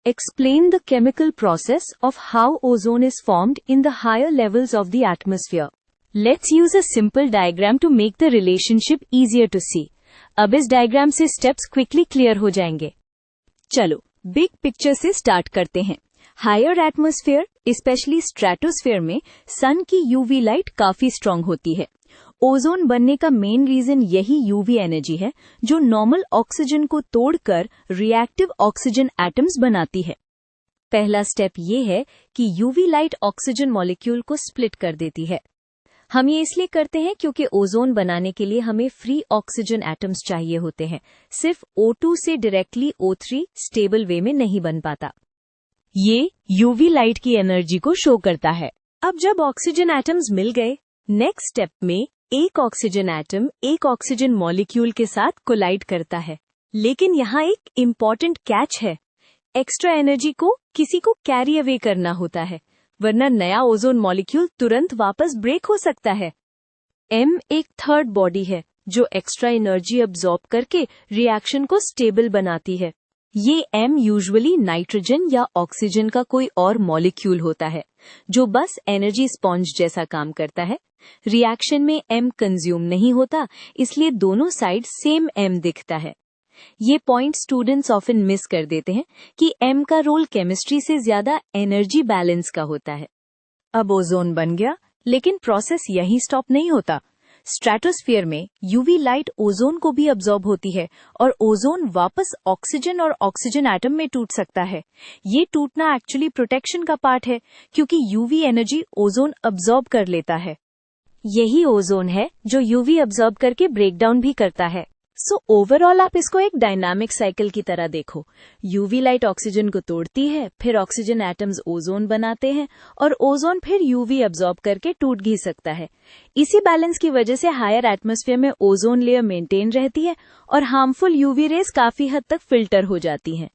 explain the chemical process of how ozone is formed in the higher levels of the atmosphere. Let's use a simple diagram to make the relationship easier to see. अब इस diagram से steps quickly clear हो जाएंगे। चलो big picture से start करते हैं। Higher atmosphere, specially stratosphere में सन की यूवी लाइट काफी स्ट्रांग होती है। ओजोन बनने का मेन रीजन यही यूवी एनर्जी है जो नॉर्मल ऑक्सीजन को तोड़कर रिएक्टिव ऑक्सीजन एटम्स बनाती है। पहला स्टेप ये है कि यूवी लाइट ऑक्सीजन मॉलिक्यूल को स्प्लिट कर देती है। हम ये इसलिए करते हैं क्योंकि ओजोन बनाने के लिए हमें फ्री ऑक्सीजन एटम्स चाहिए होते हैं। सिर्फ O2 से डायरेक्टली O3 स्टेबल वे में नहीं बन पाता। ये यूवी लाइट की एनर्जी को शो करता है। अब जब ऑक्सीजन एटम्स मिल गए, नेक्स्ट स्टेप में एक ऑक्सीजन एटम एक ऑक्सीजन मॉलिक्यूल के साथ कोलाइड करता है। लेकिन यहाँ एक इम्पॉर्टेंट कैच है। एक्स्ट्रा एनर्जी को किसी को कैरी अवे करना होता है, वरना नया ओजोन मॉलिक्यूल तुरंत वापस ब्रेक हो सकता है। M एक थर्ड बॉडी है जो एक्स्ट्रा एनर्जी अब्सॉर्ब करके रिएक्शन को स्टेबल बनाती है। ये M यूजुअली नाइट्रोजन या ऑक्सीजन का कोई और मॉलिक्यूल होता है जो बस एनर्जी स्पॉन्ज जैसा काम करता है। रिएक्शन में M कंज्यूम नहीं होता, इसलिए दोनों साइड सेम M दिखता है। ये पॉइंट स्टूडेंट्स ऑफन मिस कर देते हैं कि M का रोल केमिस्ट्री से ज्यादा एनर्जी बैलेंस का होता है। अब ओजोन बन गया, लेकिन प्रोसेस यहीं स्टॉप नहीं होता। स्ट्रेटोस्फीयर में यूवी लाइट ओजोन को भी अब्सॉर्ब होती है और ओजोन वापस ऑक्सीजन और ऑक्सीजन एटम में टूट सकता है। ये टूटना एक्चुअली प्रोटेक्शन का पार्ट है, क्योंकि यूवी एनर्जी ओजोन अब्सॉर्ब कर लेता है। यही ओजोन है जो यूवी अब्सॉर्ब करके ब्रेकडाउन भी करता है। सो ओवरऑल आप इसको एक डायनामिक साइकिल की तरह देखो। यूवी लाइट ऑक्सीजन को तोड़ती है, फिर ऑक्सीजन एटम्स ओजोन बनाते हैं और ओजोन फिर यूवी अब्सॉर्ब करके टूट भी सकता है। इसी बैलेंस की वजह से हायर एटमॉस्फेयर में ओजोन लेयर मेंटेन रहती है और हार्मफुल यूवी रेज काफी हद तक फिल्टर हो जाती हैं।